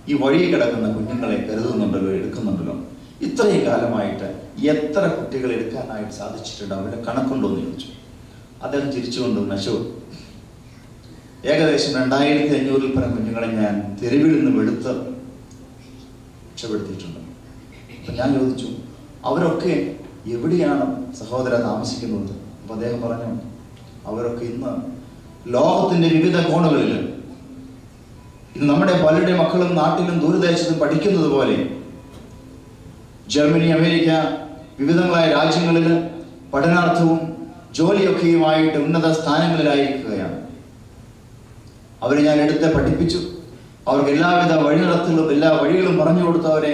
ഈ വഴി കിടക്കുന്ന കുഞ്ഞുങ്ങളെ കരുതുന്നുണ്ടല്ലോ, എടുക്കുന്നുണ്ടല്ലോ. ഇത്രയും കാലമായിട്ട് എത്ര കുട്ടികൾ എടുക്കാനായിട്ട് സാധിച്ചിട്ടുണ്ട്, അവരുടെ കണക്കുണ്ടോ എന്ന് ചോദിച്ചു. അദ്ദേഹം ചിരിച്ചുകൊണ്ട് നശു, ഏകദേശം 2500 പരം കുഞ്ഞുങ്ങളെ ഞാൻ തെരുവിൽ നിന്നും എടുത്ത് രക്ഷപ്പെടുത്തിയിട്ടുണ്ട്. അപ്പം ഞാൻ ചോദിച്ചു, അവരൊക്കെ എവിടെയാണ് സഹോദര താമസിക്കുന്നത്? അപ്പം അദ്ദേഹം പറഞ്ഞു, അവരൊക്കെ ഇന്ന് ലോകത്തിൻ്റെ വിവിധ കോണുകളിൽ, ഇന്ന് നമ്മുടെ പലരുടെ മക്കളും നാട്ടിലും ദൂരദേശത്തും പഠിക്കുന്നത് പോലെ ജർമ്മനി, അമേരിക്ക, വിവിധങ്ങളായ രാജ്യങ്ങളിൽ പഠനാർത്ഥവും ജോലിയൊക്കെയുമായിട്ട് ഉന്നത സ്ഥാനങ്ങളിലായിരിക്കുകയാണ്. അവരെ ഞാൻ എടുത്ത് പഠിപ്പിച്ചു. അവർക്ക് എല്ലാവിധ വഴിനടത്തലും എല്ലാ വഴികളും പറഞ്ഞു കൊടുത്ത് അവരെ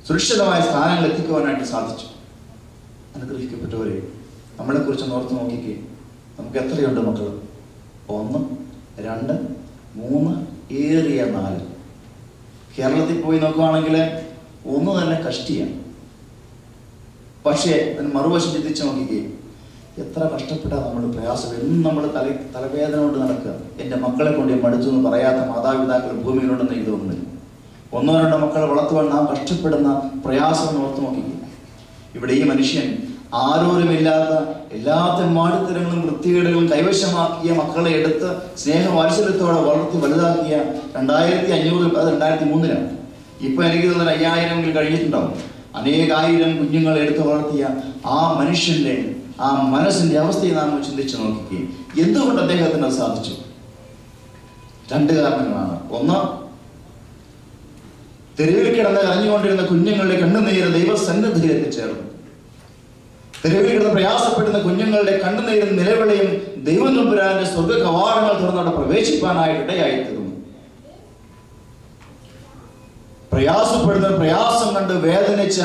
സുരക്ഷിതമായ സ്ഥാനങ്ങൾ എത്തിക്കുവാനായിട്ട് സാധിച്ചു. അനുഗ്രഹിക്കപ്പെട്ടവരെ, നമ്മളെക്കുറിച്ച് ഓർത്ത് നോക്കിക്കേ. നമുക്ക് എത്രയുണ്ട് മക്കൾ? 1, 2, 3, ഏറിയ 4. കേരളത്തിൽ പോയി നോക്കുകയാണെങ്കിൽ 1 തന്നെ കഷ്ടിയാണ്. പക്ഷേ അതിന് മറുവശം ചിന്തിച്ച് നോക്കിക്കേ, എത്ര കഷ്ടപ്പെട്ടാൽ നമ്മൾ പ്രയാസം. എന്നും നമ്മൾ തലവേദന കൊണ്ട് നടക്കുക. എൻ്റെ മക്കളെ കൊണ്ട് മടുത്തു എന്ന് പറയാത്ത മാതാപിതാക്കൾ ഭൂമിയിലുണ്ടെന്ന് ഇതൊന്നുമില്ല. 1, 2 മക്കളെ വളർത്തുവാൻ നാം കഷ്ടപ്പെടുന്ന പ്രയാസം ഓർത്ത് നോക്കിക്കുക. ഇവിടെ ഈ മനുഷ്യൻ ആരോരുമില്ലാത്ത എല്ലാ തെമ്മാടിത്തരങ്ങളും വൃത്തികേടുകളും കൈവശമാക്കിയ മക്കളെ എടുത്ത് സ്നേഹവാത്സല്യത്തോടെ വളർത്തി വലുതാക്കിയ 2500, അത് 2003 ഇപ്പൊ എനിക്ക് തോന്നുന്നത് 5000 കഴിഞ്ഞിട്ടുണ്ടാവും. അനേകായിരം കുഞ്ഞുങ്ങളെ എടുത്ത് വളർത്തിയ ആ മനുഷ്യന്റെ ആ മനസ്സിന്റെ അവസ്ഥയെ നാം ചിന്തിച്ചു നോക്കുകയും എന്തുകൊണ്ട് അദ്ദേഹത്തിന് അത് സാധിച്ചു? 2 കാരണങ്ങളാണ്. 1, തെരുവിൽ കിടന്ന് കരഞ്ഞുകൊണ്ടിരുന്ന കുഞ്ഞുങ്ങളുടെ കണ്ണുനീര് ദൈവസന്നിധിയിൽ എത്തിച്ചേർന്നു. തെരുവിൽ കിടന്ന് പ്രയാസപ്പെടുന്ന കുഞ്ഞുങ്ങളുടെ കണ്ണുനീരും നിലവിളിയും ദൈവം തമ്പുരാന്റെ സ്വർഗ കവാടങ്ങൾ തുറന്നവിടെ പ്രവേശിപ്പാനായിട്ട് ഇടയായിത്തീർന്നു. പ്രയാസം കണ്ട് വേദനിച്ച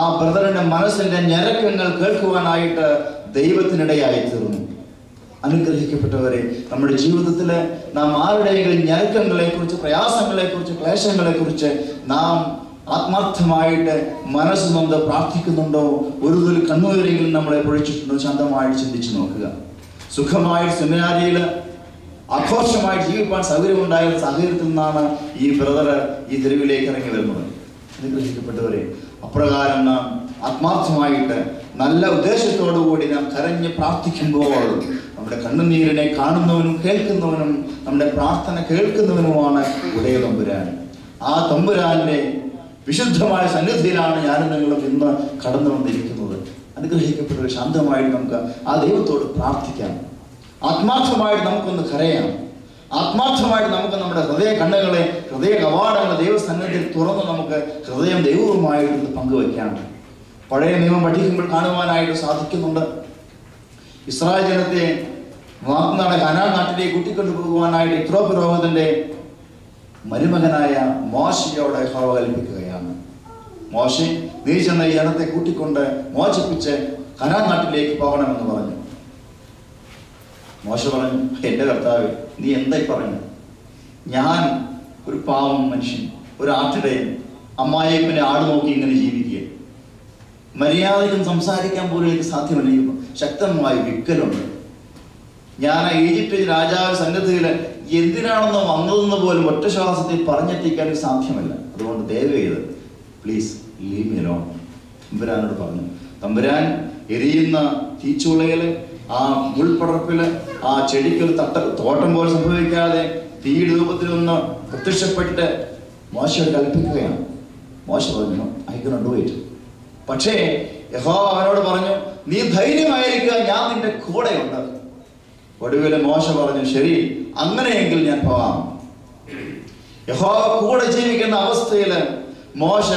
ആ ബ്രദറിന്റെ മനസ്സിന്റെ ഞരക്കങ്ങൾ കേൾക്കുവാനായിട്ട് ദൈവത്തിനിടയായി തീർന്നു. അനുഗ്രഹിക്കപ്പെട്ടവരെ, നമ്മുടെ ജീവിതത്തിൽ നാം ആരുടെയെങ്കിലും ഞരക്കങ്ങളെ കുറിച്ച്, പ്രയാസങ്ങളെ കുറിച്ച്, ക്ലേശങ്ങളെ കുറിച്ച് നാം ആത്മാർത്ഥമായിട്ട് മനസ്സ് നൊന്ത് പ്രാർത്ഥിക്കുന്നുണ്ടോ? ഒരു തുള്ളി കണ്ണുനീരെങ്കിലും നമ്മളെ പൊഴിച്ചിട്ടുണ്ടോ? ശാന്തമായിട്ട് ചിന്തിച്ചു നോക്കുക. സുഖമായി സെമിനാരിയിൽ ആഘോഷമായി ജീവിക്കാൻ സൗകര്യമുണ്ടായ സാഹചര്യത്തിൽ നിന്നാണ് ഈ ബ്രദർ ഈ തെരുവിലേക്ക് ഇറങ്ങി വരുന്നത്. അനുഗ്രഹിക്കപ്പെട്ടവരെ, അപ്രകാരം നാം ആത്മാർത്ഥമായിട്ട് നല്ല ഉദ്ദേശത്തോടു കൂടി നാം കരഞ്ഞ് പ്രാർത്ഥിക്കുമ്പോൾ നമ്മുടെ കണ്ണുനീരിനെ കാണുന്നവനും കേൾക്കുന്നവനും നമ്മുടെ പ്രാർത്ഥന കേൾക്കുന്നവനുമാണ് ഉടയ തമ്പുരാൻ. ആ തമ്പുരാന്റെ വിശുദ്ധമായ സന്നിധിയിലാണ് ഞാനും നിങ്ങളും ഇന്ന് കടന്നു വന്നിരിക്കുന്നത്. അനുഗ്രഹിക്കപ്പെട്ടവരെ, ശാന്തമായിട്ട് നമുക്ക് ആ ദൈവത്തോട് പ്രാർത്ഥിക്കാം. ആത്മാർത്ഥമായിട്ട് നമുക്കൊന്ന് കരയാം. ആത്മാർത്ഥമായിട്ട് നമുക്ക് നമ്മുടെ ഹൃദയ കണ്ണുകളെ, ഹൃദയ കവാടങ്ങളെ ദൈവസന്നിധിയിൽ തുറന്ന് നമുക്ക് ഹൃദയം ദൈവവുമായിട്ട് പങ്കുവയ്ക്കാം. പഴയ നിയമം പഠിക്കുമ്പോൾ കാണുവാനായിട്ട് സാധിക്കുന്നുണ്ട്. ഇസ്രായേൽ ജനത്തെ വാഗ്ദാന കനാൻ നാട്ടിലേക്ക് കൂട്ടിക്കൊണ്ടു പോകുവാനായിട്ട് യിത്രോ പുരോഹിതന്റെ മരുമകനായ മോശയോട് യഹോവ കൽപ്പിക്കുകയാണ്. മോശെ, നീ ചെന്ന ഈ ജനത്തെ കൂട്ടിക്കൊണ്ട് മോചിപ്പിച്ച് കനാൻ നാട്ടിലേക്ക് പോകണമെന്ന് പറഞ്ഞു. മോശ പറഞ്ഞു, എൻ്റെ കർത്താവേ, നീ എന്തായി പറഞ്ഞു? ഞാൻ ഒരു പാവം മനുഷ്യൻ, ഒരു ആട്ടിടയൻ, അമ്മായിയപ്പനെ ആട് നോക്കി ഇങ്ങനെ ജീവിക്കുക. മര്യാദയ്ക്കും സംസാരിക്കാൻ പോലും എനിക്ക് സാധ്യമല്ല. ശക്തമായ വിക്കലുണ്ട്. ഞാൻ ഈജിപ്റ്റ് രാജാവ് സന്നിധിയിൽ എന്തിനാണെന്ന് വന്നതെന്ന് പോലും ഒറ്റ ശ്വാസത്തിൽ പറഞ്ഞെത്തിക്കാൻ സാധ്യമല്ല. അതുകൊണ്ട് ദയവ് ചെയ്ത് പ്ലീസ് ലീവ് മീ അലോൺ തമ്പുരാനോട് പറഞ്ഞു. തമ്പുരാൻ എരിയുന്ന തീച്ചൂളയില്, ആ മുൾപ്പടർപ്പില്, ആ ചെടിക്കൊരു തോട്ടം പോലെ സംഭവിക്കാതെ തീയുടെ രൂപത്തിലൊന്ന് പ്രത്യക്ഷപ്പെട്ട് മോശയോട് കൽപ്പിക്കുകയാണ്. മോശ പറഞ്ഞു, ഐ കാൻ ഡു ഇറ്റ്. പക്ഷേ യഹോവ അവനോട് പറഞ്ഞു, നീ ധൈര്യമായിരിക്കുക, ഞാൻ നിന്റെ കൂടെയുണ്ട്. ഒടുവിൽ മോശ പറഞ്ഞു, ശരി, അങ്ങനെയെങ്കിൽ ഞാൻ പോകാം. യഹോവ കൂടെ ജീവിക്കുന്ന അവസ്ഥയിൽ മോശ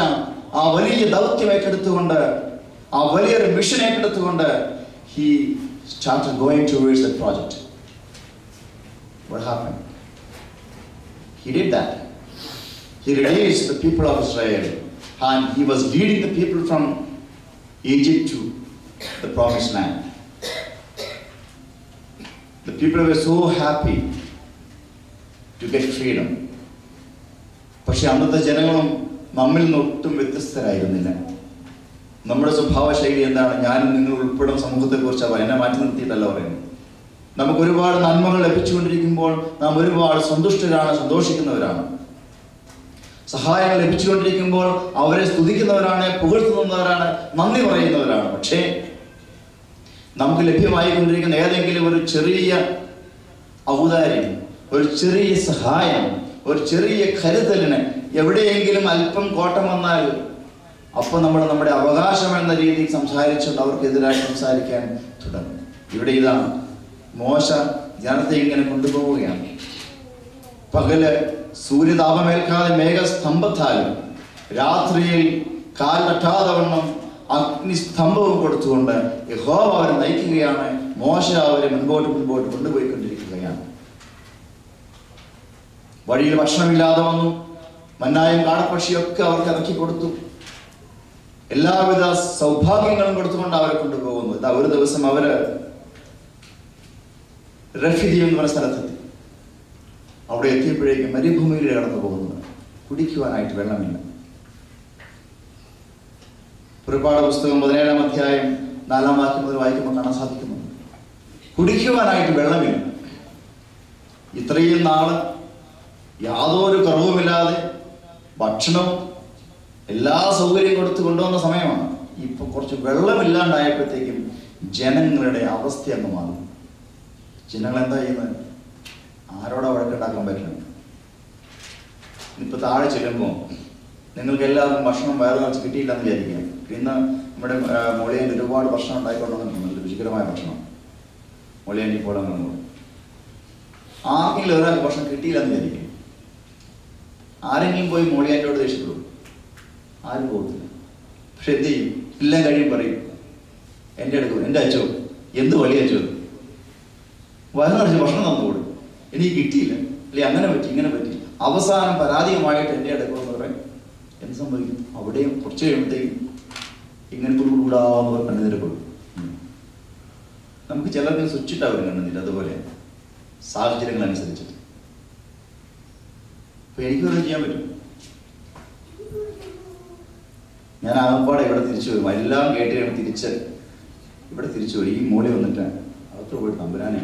ആ വലിയ ദൗത്യം ഏറ്റെടുത്തുകൊണ്ട്, ആ വലിയൊരു മിഷൻ ഏറ്റെടുത്തുകൊണ്ട് he started going towards that project. What happened? He did that. He released the people of Israel and he was leading the people from Egypt to the promised land. The people were so happy to get freedom. പക്ഷെ അന്നത്തെ ജനങ്ങളും നമ്മിൽ നിന്ന് ഒട്ടും വ്യത്യസ്തരായിരുന്നില്ല. നമ്മുടെ സ്വഭാവ ശൈലി എന്താണ്? ഞാനും നിങ്ങൾ ഉൾപ്പെടുന്ന സമൂഹത്തെക്കുറിച്ച് എന്നെ മാറ്റി നിർത്തിയിട്ടല്ല പറയുന്നത്. നമുക്ക് ഒരുപാട് നന്മകൾ ലഭിച്ചുകൊണ്ടിരിക്കുമ്പോൾ നാം ഒരുപാട് സന്തുഷ്ടരാണ്, സന്തോഷിക്കുന്നവരാണ്. സഹായങ്ങൾ ലഭിച്ചുകൊണ്ടിരിക്കുമ്പോൾ അവരെ സ്തുതിക്കുന്നവരാണ്, പുകഴ്ത്തുന്നവരാണ്, നന്ദി പറയുന്നവരാണ്. പക്ഷേ നമുക്ക് ലഭ്യമായിക്കൊണ്ടിരിക്കുന്ന ഏതെങ്കിലും ഒരു ചെറിയ ഔദാര്യം, ഒരു ചെറിയ സഹായം, ഒരു ചെറിയ കരുതലിന് എവിടെയെങ്കിലും അല്പം കോട്ടം വന്നാൽ അപ്പോൾ നമ്മൾ നമ്മുടെ അവകാശം എന്ന രീതിയിൽ സംസാരിച്ചുകൊണ്ട് അവർക്കെതിരായി സംസാരിക്കാൻ തുടങ്ങും. ഇവിടെ ഇതാണ് മോശ ജനത്തെ ഇങ്ങനെ കൊണ്ടുപോവുകയാണ്. പകല് സൂര്യതാപമേൽക്കാതെ മേഘസ്തംഭത്താലും രാത്രിയിൽ കാൽ തട്ടാതെ വണ്ണം അഗ്നിസ്തംഭവും കൊടുത്തുകൊണ്ട് യഹോവ അവരെ നയിക്കുകയാണ്. മോശ അവരെ മുൻപോട്ട് കൊണ്ടുപോയിക്കൊണ്ടിരിക്കുകയാണ്. വഴിയിൽ ഭക്ഷണമില്ലാതെ വന്നു. മന്നായും കാടപ്പക്ഷിയൊക്കെ അവർക്ക് ഇറക്കി കൊടുത്തു. എല്ലാവിധ സൗഭാഗ്യങ്ങളും കൊടുത്തുകൊണ്ട് അവരെ കൊണ്ടുപോകുന്നു. ഇതാ ഒരു ദിവസം അവര് റഫീദീം എന്ന് പറഞ്ഞ സ്ഥലത്തെത്തി. അവിടെ എത്തിയപ്പോഴേക്കും മരുഭൂമിയിൽ കടന്നു പോകുന്നത്, കുടിക്കുവാനായിട്ട് വെള്ളമില്ല. പുറപ്പാട് പുസ്തകം 17-ാം അധ്യായം 4-ാം വാക്യം മുതൽ വായിക്കുമ്പോൾ കാണാൻ സാധിക്കുന്നു, കുടിക്കുവാനായിട്ട് വെള്ളമില്ല. ഇത്രയും നാള് യാതൊരു കുറവുമില്ലാതെ ഭക്ഷണവും എല്ലാ സൗകര്യം കൊടുത്ത് കൊണ്ടുവന്ന സമയമാണ്. ഇപ്പൊ കുറച്ച് വെള്ളമില്ലാണ്ടായപ്പോഴത്തേക്കും ജനങ്ങളുടെ അവസ്ഥ അങ്ങ് മാറും. ജനങ്ങൾ എന്താ ചെയ്യുന്നത്? ആരോടാ വഴക്കുണ്ടാക്കാൻ പറ്റില്ല. ഇപ്പൊ താഴെ ചെല്ലുമ്പോൾ നിങ്ങൾക്ക് എല്ലാവർക്കും ഭക്ഷണം വയറ് നിറച്ച് കിട്ടിയില്ലെന്ന് വിചാരിക്കാം. ഇന്ന് നമ്മുടെ മോളിയാൻ്റെ ഒരുപാട് ഭക്ഷണം ഉണ്ടായിക്കൊണ്ടുവന്നിട്ടുണ്ട്, രുചികരമായ ഭക്ഷണം. മോളിയാൻ്റെ പോളങ്ങളും ആർക്കെങ്കിലും ഒരാൾക്ക് ഭക്ഷണം കിട്ടിയില്ലെന്ന് വിചാരിക്കും. ആരെങ്കിലും പോയി മോളിയാൻ്റോട് ദേഷ്യപ്പെടും? ആരും പോകത്തില്ല. പക്ഷെ എന്ത് ചെയ്യും? എല്ലാം കഴിയും പറയും, എൻ്റെ അടുക്കും എൻ്റെ അച്ഛോ എന്ത് വലിയ അച്ഛോ വയറ് നിറച്ച് ഭക്ഷണം തന്നുകൂടും, എനിക്ക് കിട്ടിയില്ല, അല്ലെ അങ്ങനെ പറ്റി ഇങ്ങനെ പറ്റി. അവസാനം പരാതിയുമായിട്ട് എൻ്റെ അടുക്കുമെന്ന് പറയും. എന്ത് സംഭവിക്കും? അവിടെയും കുറച്ച് കഴിയുമ്പോഴത്തേക്കും ഇങ്ങനെ കൂടാവുന്നവർ കണ്ണുനിരപ്പെടും. നമുക്ക് ചിലർക്ക് സ്വിച്ചിട്ടാവും കണ്ണുന്നില്ല. അതുപോലെ സാഹചര്യങ്ങൾ അനുസരിച്ചിട്ട് അപ്പൊ എനിക്കത് ചെയ്യാൻ പറ്റും. ഞാൻ ആകപ്പാടെ ഇവിടെ തിരിച്ചു വരും. എല്ലാം കേട്ട് തിരിച്ച് ഇവിടെ തിരിച്ചു വരും. ഈ മൂല വന്നിട്ട് അകത്ത് പോയിട്ട് തമ്പുരാനെ,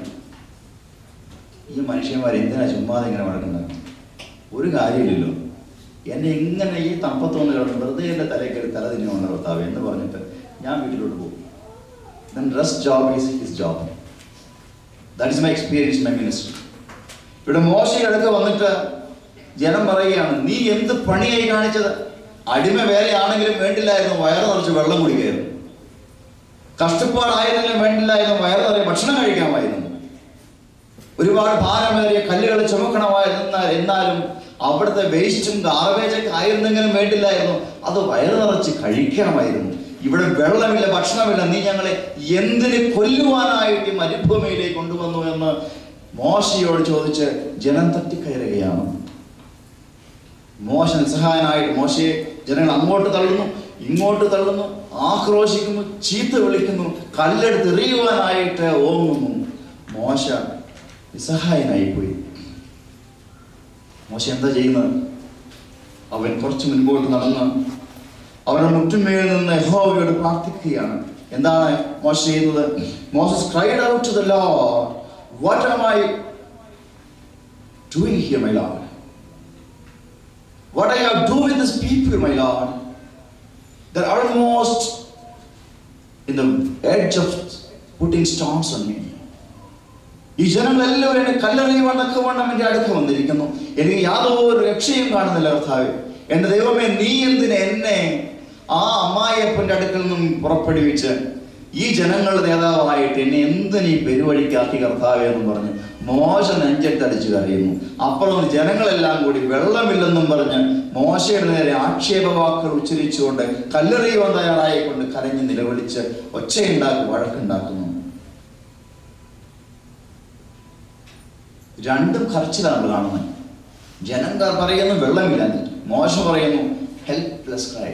ഈ മനുഷ്യന്മാർ എന്തിനാ ചുമ്മാതെ ഇങ്ങനെ വഴക്കുണ്ടാക്കും? ഒരു കാര്യമില്ലല്ലോ, എന്നെ ഇങ്ങനെ ഈ തമ്പത്തൊന്ന് കിടന്നു വെറുതെ എൻ്റെ തലയ്ക്ക് തല തിരിഞ്ഞു വന്ന ഭർത്താവ് എന്ന് പറഞ്ഞിട്ട് ഞാൻ വീട്ടിലോട്ട് പോകും. Then rest job is his job. That is my experience in my ministry. ഇവിടെ മോശയുടെ അടുത്ത് വന്നിട്ട് ജനം പറയുകയാണ്, നീ എന്ത് പണിയായി കാണിച്ചത്? അടിമ വേലയാണെങ്കിലും വേണ്ടില്ലായിരുന്നു വയറ് നിറച്ച് വെള്ളം കുടിക്കായിരുന്നു. കഷ്ടപ്പാടായിരുന്നെങ്കിലും വേണ്ടില്ലായിരുന്നു വയറ് നിറയെ ഭക്ഷണം കഴിക്കാമായിരുന്നു. ഒരുപാട് ഭാരമേറിയ കല്ലുകൾ ചുമക്കണമായിരുന്ന എന്നാലും അവിടുത്തെ വേസ്റ്റും ഗാർബേജൊക്കെ ആയിരുന്നെങ്കിലും വേണ്ടില്ലായിരുന്നു, അത് വയറ് നിറച്ച് കഴിക്കാമായിരുന്നു. ഇവിടെ വെള്ളമില്ല, ഭക്ഷണമില്ല, നീ ഞങ്ങളെ എന്തിന് കൊല്ലുവാനായിട്ട് മരുഭൂമിയിലേക്ക് കൊണ്ടുവന്നു എന്ന് മോശയോട് ചോദിച്ച് ജനം തട്ടിക്കയറുകയാണ്. മോശ നിസ്സഹായനായിട്ട് മോശയെ ജനങ്ങൾ അങ്ങോട്ട് തള്ളുന്നു, ഇങ്ങോട്ട് തള്ളുന്നു, ആക്രോശിക്കുന്നു, ചീത്ത വിളിക്കുന്നു, കല്ലെടുത്ത് എറിയുവാനായിട്ട് ഓങ്ങുന്നു. മോശ നിസ്സഹായനായി പോയി. മോശ എന്താ ചെയ്യുന്നത്? അവൻ കുറച്ച് മുൻപോട്ട് നടന്ന് അവരുടെ മുറ്റുമേൽ നിന്ന് യഹോവയോട് പ്രാർത്ഥിക്കുകയാണ്. എന്താണ് മോശ ചെയ്യുന്നത്? Moses cried out to the Lord, what am I doing here, my Lord? What I have to do with this people, my Lord? They're almost in the edge of putting stones on me. ഈ ജനങ്ങളെല്ലാവരും എന്നെ കല്ലെറിയുവാനൊക്കെ വണ്ണം എൻ്റെ അടുക്ക വന്നിരിക്കുന്നു. എനിക്ക് യാതൊരു രക്ഷയും കാണുന്നില്ല കർത്താവേ. എൻ്റെ ദൈവമേ, നീ എന്തിന് എന്നെ ആ അമ്മായിയപ്പൻ്റെ അടുക്കൽ നിന്നും പുറപ്പെടുവിച്ച് ഈ ജനങ്ങളുടെ നേതാവായിട്ട് എന്നെ എന്തിനീ പെരുവഴിക്കാക്കി കർത്താവേ എന്ന് പറഞ്ഞ് മോശ നെഞ്ചത്തടിച്ച് കരയുന്നു. അപ്പുറം ജനങ്ങളെല്ലാം കൂടി വെള്ളമില്ലെന്നും പറഞ്ഞ് മോശയുടെ നേരെ ആക്ഷേപവാക്കുകൾ ഉച്ചരിച്ചുകൊണ്ട് കല്ലെറിയുവാൻ തയ്യാറായിക്കൊണ്ട് കരഞ്ഞ് നിലവിളിച്ച് ഒച്ചയുണ്ടാക്കി വഴക്കുണ്ടാക്കുന്നു. രണ്ടും കരച്ചിലാണ് കാണുന്നത്. ജനങ്ങൾ പറയുന്നു വെള്ളമില്ല, മോശ പറയുന്നു helpless cry.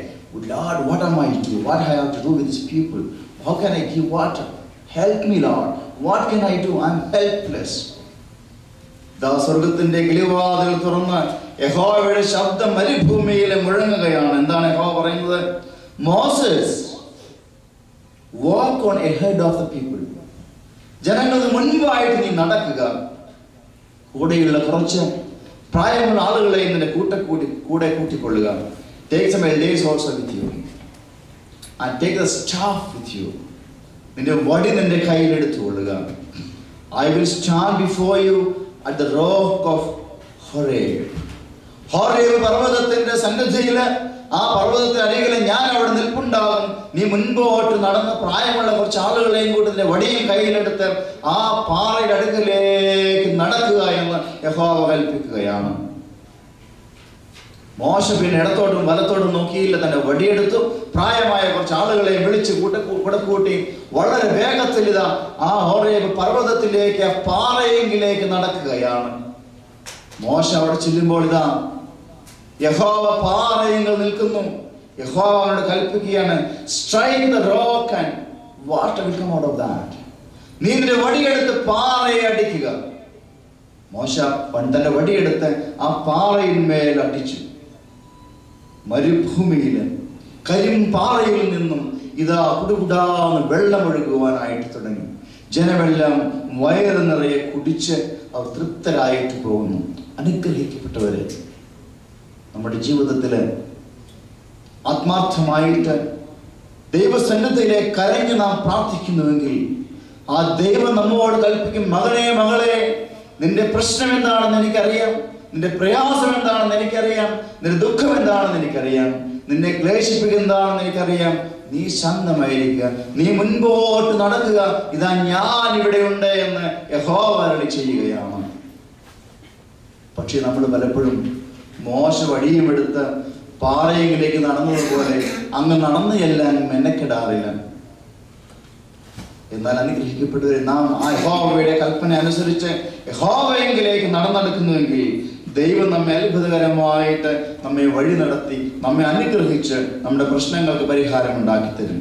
Lord, what am I to do? What I have to do with these people? How can I give water? Help me, Lord. What can I do? I'm helpless. സ്വർഗത്തിന്റെ കിളിവാതിൽ തുറന്ന് യഹോവയുടെ ശബ്ദം മരുഭൂമിയിൽ മുഴങ്ങുകയാണ്. എന്താണ് യഹോവ പറയുന്നത്? Moses, walk on ahead of the people. ജനങ്ങൾക്ക് മുൻപായിട്ട് നീ നടക്കുക. കൂടെയുള്ള കുറച്ച് പ്രായമുള്ള ആളുകളെ നിന്റെ കൂടെ കൂട്ടിക്കൊള്ളുക. Take some elders also with you and take the staff with you. നിന്റെ വടി നിന്റെ കയ്യിൽ എടുത്തുകൊള്ളുക. I will stand before you at the rock of Horeb. Horeb പർവ്വതത്തിന്റെ സന്നിധിയില്, ആ പർവ്വതത്തിന്റെ അരികില് ഞാൻ അവിടെ നിൽപ്പുണ്ടാകും. നീ മുൻപോട്ട് നടന്ന പ്രായമുള്ള കുറച്ച് ആളുകളെയും കൂടി നിന്റെ വടിയും കയ്യിലെടുത്ത് ആ പാറയുടെ അടുക്കലേക്ക് നടക്കുക എന്ന് യഹോവ കൽപ്പിക്കുകയാണ്. മോശ പിന്നെ ഇടത്തോട്ടും വലത്തോട്ടും നോക്കിയില്ല, തന്റെ വടിയെടുത്തു. പ്രായമായ കുറച്ച് ആളുകളെ വിളിച്ച് കൂട്ടി വളരെ വേഗത്തിൽ ഇതാ ആ ഹോരേബ് പർവ്വതത്തിലേക്ക്, ആ പാറയെങ്കിലേക്ക് നടക്കുകയാണ്. മോശ അവിടെ ചെല്ലുമ്പോൾ ഇതാ യഹോവ പാറയെങ്കിൽ നിൽക്കുന്നു. യഹോവ അവനോട് കൽപ്പിക്കുകയാണ്, strike the rock and water will come out of that. നീ നിന്റെ വടിയെടുത്ത് പാറയെ അടിക്കുക. മോശ തന്റെ വടിയെടുത്ത് ആ പാറയിന്മേൽ അടിച്ചു. മരുഭൂമിയില് കരിമ്പാറയിൽ നിന്നും ഇതാ കുടുകുടാന്ന് വെള്ളമൊഴുകുവാനായിട്ട് തുടങ്ങി. ജനമെല്ലാം വയറ് നിറയെ കുടിച്ച് അവർ തൃപ്തരായിട്ട് പോകുന്നു. അനുഗ്രഹിക്കപ്പെട്ടവരെ, നമ്മുടെ ജീവിതത്തില് ആത്മാർത്ഥമായിട്ട് ദൈവസന്നിധിയിലേക്ക് കരഞ്ഞു നാം പ്രാർത്ഥിക്കുന്നുവെങ്കിൽ ആ ദൈവം നമ്മോട് കൽപ്പിക്കും, മകനെ മകളെ, നിന്റെ പ്രശ്നം എന്താണെന്ന് എനിക്കറിയാം, നിന്റെ പ്രയാസം എന്താണെന്ന് എനിക്കറിയാം, നിന്റെ ദുഃഖം എന്താണെന്ന് എനിക്കറിയാം, നിന്നെ ക്ലേശിപ്പിക്കുന്നതാണെന്ന് എനിക്കറിയാം. നീ ശാന്തമായിരിക്കുക, നീ മുൻപോട്ട് നടക്കുക, ഇതാ ഞാൻ ഇവിടെ ഉണ്ട് എന്ന് യഹോവ അരുളി ചെയ്യുകയാണ്. പക്ഷെ നമ്മൾ പലപ്പോഴും മോശ വടിയും എടുത്ത് പാറയെങ്കിലേക്ക് നടന്നതുപോലെ അങ്ങ് നടന്നു ചെല്ലാൻ മെനക്കെടാറില്ല. എന്നാൽ അനുഗ്രഹിക്കപ്പെട്ടവരെ, നാം ആ യഹോവയുടെ കൽപ്പന അനുസരിച്ച് യഹോവയെങ്കിലേക്ക് നടന്നെടുക്കുന്നുവെങ്കിൽ ദൈവം നമ്മെ അത്ഭുതകരമായിട്ട് നമ്മെ വഴി നടത്തി നമ്മെ അനുഗ്രഹിച്ച് നമ്മുടെ പ്രശ്നങ്ങൾക്ക് പരിഹാരം ഉണ്ടാക്കി തരും.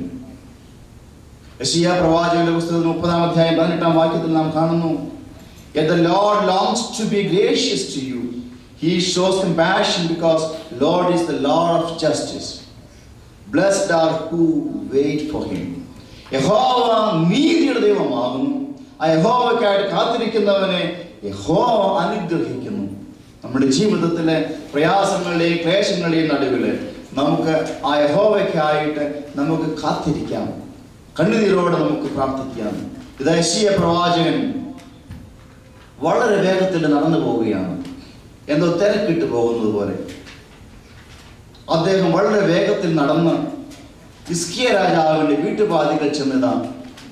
യെശയ്യാ പ്രവാചകന്റെ പുസ്തകത്തിൽ 30-ാം അധ്യായം 18-ാം വാക്യത്തിൽ നാം കാണുന്നു, Yet the Lord longs to be gracious to you. He shows compassion because Lord is the Lord of justice. Blessed are who wait for him. യഹോവ നീതിയുടെ ദൈവമാകുന്നു. ആ യഹോവയ്ക്കായിട്ട് കാത്തിരിക്കുന്നവനെ യഹോവ അനുഗ്രഹിക്കുന്നു. നമ്മുടെ ജീവിതത്തിലെ പ്രയാസങ്ങളുടെയും ക്ലേശങ്ങളുടെയും നടുവില് നമുക്ക് ആ യഹോവയ്ക്കായിട്ട് നമുക്ക് കാത്തിരിക്കാം, കണ്ണുനീരോടെ നമുക്ക് പ്രാർത്ഥിക്കാം. ഇത് യെശയ്യാ പ്രവാചകൻ വളരെ വേഗത്തിൽ നടന്നു പോവുകയാണ്, എന്തോ തിരക്കിട്ട് പോകുന്നത് പോലെ. അദ്ദേഹം വളരെ വേഗത്തിൽ നടന്ന് ഹിസ്കിയ രാജാവിന്റെ വീട്ടുപാതികൾ ചെന്നിതാ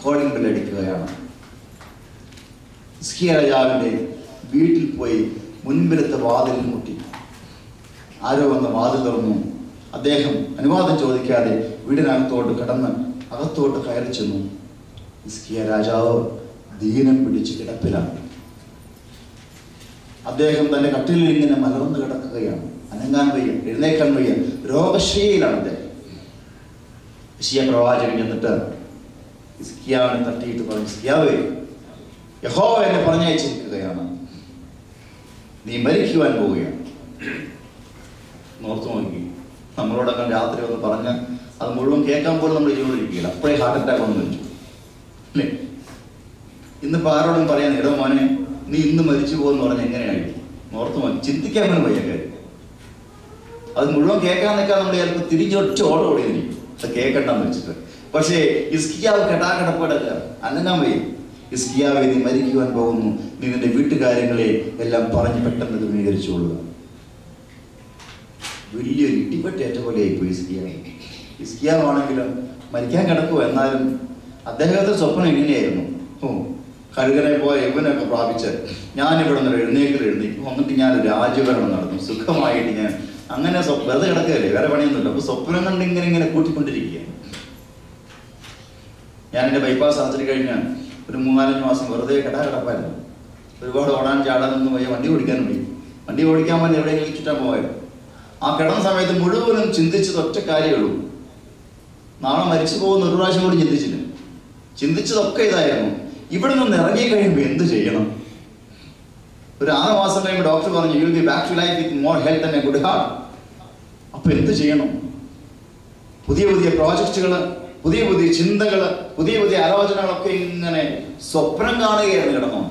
കോളിംഗ് ബെൽ അടിക്കുകയാണ്. ഹിസ്കിയ രാജാവിന്റെ വീട്ടിൽ പോയി മുൻപിലത്തെ വാതിൽ മുട്ടി. ആരോ വന്ന് വാതിൽ തുറന്നു. അദ്ദേഹം അനുവാദം ചോദിക്കാതെ വീടിനകത്തോട്ട് കടന്ന് അകത്തോട്ട് കയറി ചെന്നു. ഹിസ്കിയ രാജാവ് ദീനം പിടിച്ച് കിടപ്പിലാണ്. അദ്ദേഹം തന്റെ കട്ടിലിൽ ഇങ്ങനെ മലർന്നു കിടക്കുകയാണ്. അനങ്ങാൻ വയ്യ, എഴുന്നേക്കാൻ വയ്യ, രോഗശയ്യയിലാണ് അദ്ദേഹം. യെശയ്യാ പ്രവാചകൻ ചെന്നിട്ട് ഹിസ്കിയാവിനെ തട്ടിയിട്ട് പറഞ്ഞു, ഹിസ്കിയാവേ, യഹോവ എന്നെ പറഞ്ഞയച്ചിരിക്കുകയാണ്, നീ മരിക്കുവാൻ പോവുകയാണ്. നോർത്തു നോക്കി, നമ്മളോടൊക്കെ രാത്രി ഒന്ന് പറഞ്ഞ് അത് മുഴുവൻ കേൾക്കാൻ പോലും നമ്മൾ ചെയ്തുകൊണ്ടിരിക്കുകയില്ല. അപ്പോഴേ ഹാർട്ട് അറ്റാക്ക് വന്നു വെച്ചു അല്ലേ? ഇന്നിപ്പോൾ ആരോടും പറയാൻ, ഇടോ മോനെ നീ ഇന്ന് മരിച്ചു പോകുമെന്ന് പറഞ്ഞാൽ എങ്ങനെയായിരിക്കും? നോർത്തു നോക്കി, ചിന്തിക്കാൻ പോലും വയ്യ കാര്യം. അത് മുഴുവൻ കേൾക്കാൻ നിൽക്കാൻ നമ്മൾ ചിലപ്പോൾ തിരിഞ്ഞൊറ്റ ഓടം ഓടിയിരിക്കും, അത് കേൾക്കണ്ടെന്ന് വെച്ചിട്ട്. പക്ഷേ ഹിസ്കിയാവ് കെട്ടാക്കടപ്പെടുക, അനങ്ങാൻ വയ്യ. ഹിസ്കിയാവേ, നീ മരിക്കുവാൻ പോകുന്നു, നീ നിന്റെ വീട്ടുകാര്യങ്ങളെ എല്ലാം പറഞ്ഞ് പെട്ടെന്ന് ക്രമീകരിച്ചുകൊള്ളുക. വലിയൊരു ഇടിപെട്ടേറ്റ പോലെ ആയിപ്പോയി ഹിസ്കിയാവ്. ഹിസ്കിയാവാണെങ്കിലും മരിക്കാൻ കിടക്കുക, എന്നാലും അദ്ദേഹത്തെ സ്വപ്നം ഇങ്ങനെയായിരുന്നു. കഴുകനെ പോയ യൗവനൊക്കെ പ്രാപിച്ച് ഞാനിവിടെ നിന്ന് എഴുന്നേക്കും, എന്നിട്ട് ഞാൻ രാജ്യഭരണം നടന്നു സുഖമായിട്ട്. ഞാൻ അങ്ങനെ വെറുതെ കിടക്കുകയല്ലേ, വേറെ പണിയൊന്നുമില്ല. അപ്പൊ സ്വപ്നം കണ്ട് ഇങ്ങനെ കൂട്ടിക്കൊണ്ടിരിക്കുക. ഞാൻ എൻ്റെ ബൈപ്പാസ് സർജറി കഴിഞ്ഞാൽ ഒരു 3-4 മാസം വെറുതെ കിടപ്പായിരുന്നു. ഒരുപാട് ഓടാൻ ചാടാനൊന്നും വയ്യ, വണ്ടി ഓടിക്കാൻ പോയി. വണ്ടി ഓടിക്കാൻ വേണ്ടി എവിടെയെങ്കിലും ചുറ്റാൻ പോയായിരുന്നു. ആ കിടന്ന സമയത്ത് മുഴുവനും ചിന്തിച്ചത് ഒറ്റ കാര്യമുള്ളൂ, നാളെ മരിച്ചു പോകുന്ന ഒരു പ്രാവശ്യം കൂടി ചിന്തിച്ചില്ല. ചിന്തിച്ചതൊക്കെ ഇതായിരുന്നു, ഇവിടെ നിന്ന് ഇറങ്ങി കഴിയുമ്പോൾ എന്ത് ചെയ്യണം. ഒരു 6 മാസം കഴിയുമ്പോൾ ഡോക്ടർ പറഞ്ഞു, you will be back to life with more health and a good heart. അപ്പൊ എന്ത് ചെയ്യണം? പുതിയ പുതിയ പ്രോജക്റ്റുകൾ, പുതിയ പുതിയ ചിന്തകൾ, പുതിയ പുതിയ ആലോചനകളൊക്കെ ഇങ്ങനെ സ്വപ്നം കാണുകയായിരുന്നു കിടന്നു.